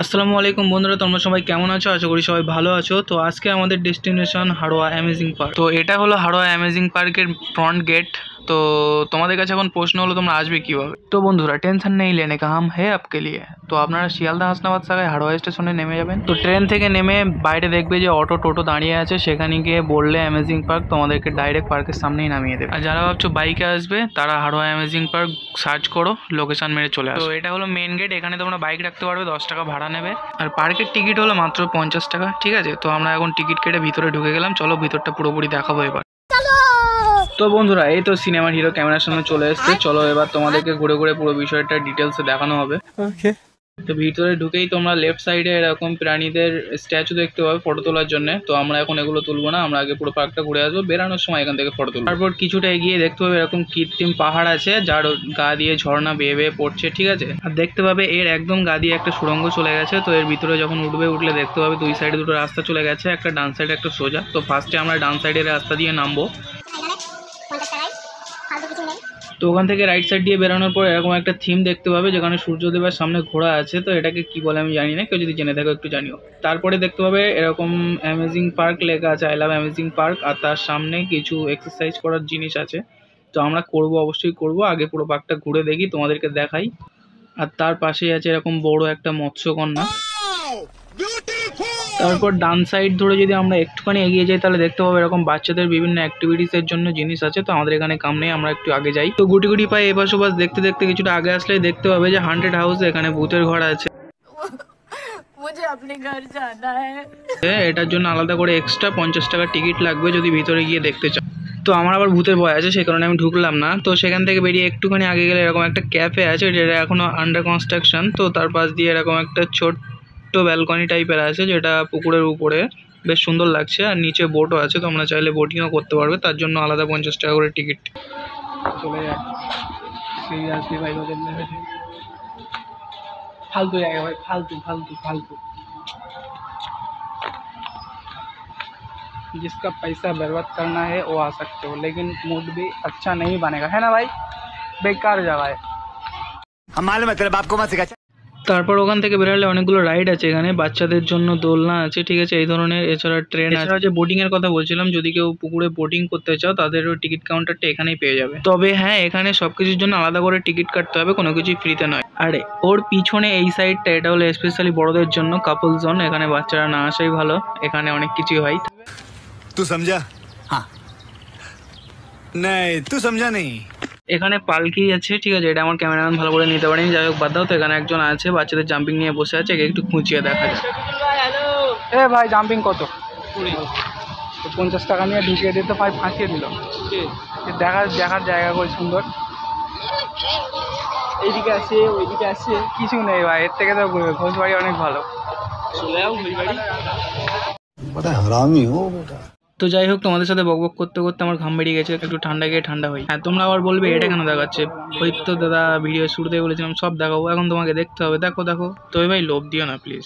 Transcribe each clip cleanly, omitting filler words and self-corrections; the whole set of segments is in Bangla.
আসসালামু আলাইকুম বন্ধুরা, তোমরা সবাই কেমন আছো? আশা করি সবাই ভালো আছো। তো আজকে আমাদের ডেস্টিনেশন হাড়োয়া অ্যামেজিং পার্ক। তো এটা হলো হাড়োয়া অ্যামেজিং পার্কের ফ্রন্ট গেট। তো তোমাদের কাছে এখন প্রশ্ন হলো তোমরা আসবে কিভাবে। তো বন্ধুরা, টেনশন নেই লেনে কা হাম হে আপকে লিয়ে। তো আপনারা শিয়ালদা হাসনাবাদ সাগায় হাড়োয়া স্টেশনে নেমে যাবেন। তো ট্রেন থেকে নেমে বাইরে দেখবে যে অটো টোটো দাঁড়িয়ে আছে, সেখানে গিয়ে বললে অ্যামেজিং পার্ক, তোমাদেরকে ডাইরেক্ট পার্কের সামনেই নামিয়ে দেবে। আর যারা ভাবছো বাইকে আসবে তারা হাড়োয়া অ্যামেজিং পার্ক সার্চ করো, লোকেশন মেরে চলে আসো। তো এটা হলো মেন গেট, এখানে তোমরা বাইক রাখতে পারবে, 10 টাকা ভাড়া নেবে। আর পার্কের টিকিট হলো মাত্র 50 টাকা, ঠিক আছে? তো আমরা এখন টিকিট কেটে ভিতরে ঢুকে গেলাম। চলো ভিতরটা পুরোপুরি দেখাবো এবার। তো বন্ধুরা, এই তো সিনেমার হিরো ক্যামেরার সামনে চলে এসেছে। চলো এবার তোমাদেরকে ঘুরে ঘুরে পুরো বিষয়টা ডিটেলসে দেখানো হবে। তো ভিতরে ঢুকেই তোমরা লেফট সাইডে এরকম প্রাণীদের স্ট্যাচু দেখতে পাবে ফটো তোলার জন্য। তো আমরা এখন এগুলো তুলবো না, আমরা আগে পুরো পার্কটা ঘুরে আসবো, বেরানোর সময় এখান থেকে ফটো তুলবো। তারপর কিছুটা এগিয়ে দেখতে পাবে এরকম কৃত্রিম পাহাড় আছে, যার গা দিয়ে ঝর্ণা বেয়ে বেয়ে পড়ছে, ঠিক আছে? আর দেখতে পাবে এর একদম গা দিয়ে একটা সুড়ঙ্গ চলে গেছে। তো এর ভিতরে যখন উঠলে দেখতে পাবে দুই সাইডে দুটো রাস্তা চলে গেছে, একটা ডান সাইডে একটা সোজা। তো ফার্স্টে আমরা ডান সাইডের রাস্তা দিয়ে নামবো। তো ওখান থেকে রাইট সাইড দিয়ে বেরোনোর পর এরকম একটা থিম দেখতে পাবে, যেখানে সূর্যদেবের সামনে ঘোড়া আছে। তো এটাকে কি বলে আমি জানি না, কেউ যদি জেনে থাকো একটু জানিও। তারপরে দেখতে পাবে এরকম অ্যামেজিং পার্ক লেখা আছে, আই লাভ অ্যামেজিং পার্ক। আর তার সামনে কিছু এক্সারসাইজ করার জিনিস আছে। তো আমরা করব, অবশ্যই করব। আগে পুরো পার্কটা ঘুরে দেখি, তোমাদেরকে দেখাই। আর তার পাশেই আছে এরকম বড় একটা মৎস্যকন্যা। তারপর ডান সাইড ধরে যদি আমরা একটুখানি এগিয়ে যাই, তাহলে দেখতে পাবো এরকম বাচ্চাদের বিভিন্ন অ্যাক্টিভিটিসের জন্য জিনিস আছে। তো আমাদের এখানে কাম নেই, আমরা একটু আগে যাই। তো গুটি গুটি পায়ে এপাশ ওপাশ দেখতে দেখতে কিছুটা আগে আসলেই দেখতে পাবে যে হান্টেড হাউস, এখানে ভূতের ঘর আছে। এটার জন্য আলাদা করে এক্সট্রা 50 টাকা টিকিট লাগবে যদি ভিতরে গিয়ে দেখতে চাও। তো আমার আবার ভূতের ভয় আছে, সেই কারণে আমি ঢুকলাম না। তো সেখান থেকে বেরিয়ে একটুখানি আগে গেলে এরকম একটা ক্যাফে আছে, যেটা এখনো আন্ডার কনস্ট্রাকশন। তো তার পাশ দিয়ে এরকম একটা ছোট্ট ব্যালকনি টাইপের আছে, যেটা পুকুরের উপরে, বেশ সুন্দর লাগছে। আর নিচে বোটও আছে, তোমরা চাইলে বোটিংও করতে পারবে, তার জন্য আলাদা 50 টাকা করে টিকিট। চলে যায় ভাই, ফালতু জায়গা ভাই, ফালতু ফালতু ফালতু। जिसका पैसा बर्बाद करना है वो आ सकते हो, लेकिन मूड भी अच्छा नहीं बनेगा, है ना भाई? बेकार जगह है। हम मालूम है तेरे बाप को मत सिखा। তারপর ওখান থেকে বেরোলে অনেকগুলো রাইড আছে, এখানে বাচ্চাদের জন্য দোলনা আছে, ঠিক আছে, এই ধরনের। এছাড়া ট্রেন আছে। যে বোটিং এর কথা বলছিলাম, যদি কেউ পুকুরে বোটিং করতে চাও তাদেরও টিকিট কাউন্টারটা এখানেই পেয়ে যাবে। তবে হ্যাঁ, এখানে সবকিছুর জন্য আলাদা করে টিকিট কাটতে হবে, কোনো কিছুই ফ্রিতে নয়। আর ওর পিছনে এই সাইডটা, এটা হলো স্পেশালি বড়দের জন্য কাপল জোন। এখানে বাচ্চারা না আসাই ভালো, এখানে অনেক কিছুই হয়। तू समझा? हाँ नहीं, तू समझा नहीं। এখানে পালকি আছে, ঠিক আছে, এটা আমার ক্যামেরাম্যান ভালো করে নিতে পারেনি, যাই হোক বাদ দাও। তো এখানে একজন আছে বাচ্চাদের জাম্পিং নিয়ে বসে আছে, একটু খুঁচিয়ে দেখা যায়। এ ভাই, জাম্পিং কত? 50 টাকা নিয়ে ঢুকিয়ে দিতে ভাই, ফাঁসিয়ে দিল। দেখার জায়গা খুব সুন্দর। এইদিকে আছে, ওইদিকে আছে, কিছু নেই ভাই, এর থেকে তো ঘোষবাড়ি অনেক ভালো। চলে যাও ঘোষবাড়ি। হারামি হো বেটা। তো যাই হোক, তোমাদের সাথে বকবক করতে করতে আমার ঘাম বেরিয়ে গেছে, একটু ঠান্ডা গিয়ে ঠান্ডা হই। হ্যাঁ, তোমরা আবার বলবে এটা কেন দেখাচ্ছে? ওই তো দাদা ভিডিও শুরুতে বলেছিলাম সব দেখাবো, এখন তোমাকে দেখতে হবে। দেখো দেখো। তো ভাই লোভ দিও না প্লিজ।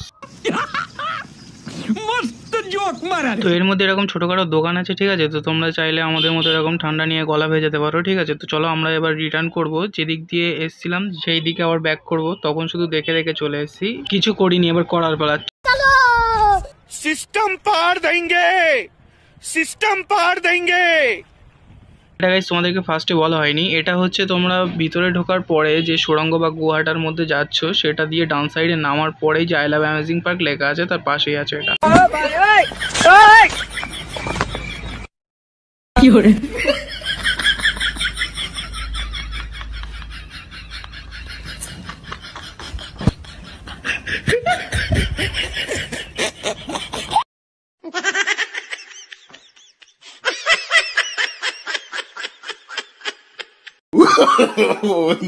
তো এর মধ্যে এরকম ছোটখাটো দোকান আছে, ঠিক আছে? তো তোমরা চাইলে আমাদের মতো এরকম ঠান্ডা নিয়ে গলা ভেজে যেতে পারো, ঠিক আছে? তো চলো আমরা এবার রিটার্ন করব, যেদিক দিয়ে এসেছিলাম সেই দিকে আবার ব্যাক করব। তখন শুধু দেখে দেখে চলে এসেছি, কিছু করিনি, এবার করার পালা। सिस्टम पार देंगे, सिस्टम पार देंगे। এটা গাইস তোমাদেরকে ফার্স্টে বলা হয়নি, এটা হচ্ছে তোমরা ভিতরে ঢোকার পরে যে সুড়ঙ্গ বা গুহাটার মধ্যে যাচ্ছ, সেটা দিয়ে ডান সাইডে নামার পরেই যে আই লাভ অ্যামেজিং পার্ক লেখা আছে, তার পাশেই আছে এটা। কি করে?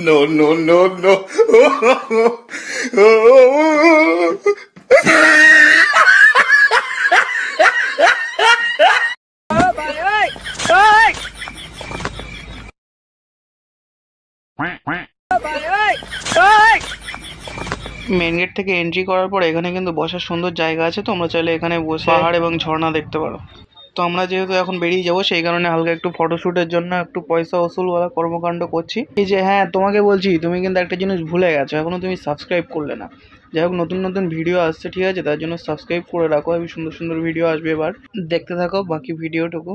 No, no, no, no. Main gate থেকে এন্ট্রি করার পর এখানে কিন্তু বসার সুন্দর জায়গা আছে, তোমরা চাইলে এখানে বসে পাহাড় এবং ঝর্ণা দেখতে পারো। তো আমরা যেহেতু এখন বেরিয়ে যাবো, সেই কারণে হালকা একটু ফটোশ্যুটের জন্য একটু পয়সা ওসুলওয়ালা কর্মকাণ্ড করছি। এই যে হ্যাঁ, তোমাকে বলছি, তুমি কিন্তু একটা জিনিস ভুলে গেছো, এখনো তুমি সাবস্ক্রাইব করলে না। যাই হোক, নতুন নতুন ভিডিও আসছে, ঠিক আছে, তার জন্য সাবস্ক্রাইব করে রাখো, আমি সুন্দর সুন্দর ভিডিও আসবে, এবার দেখতে থাকো বাকি ভিডিওটুকু।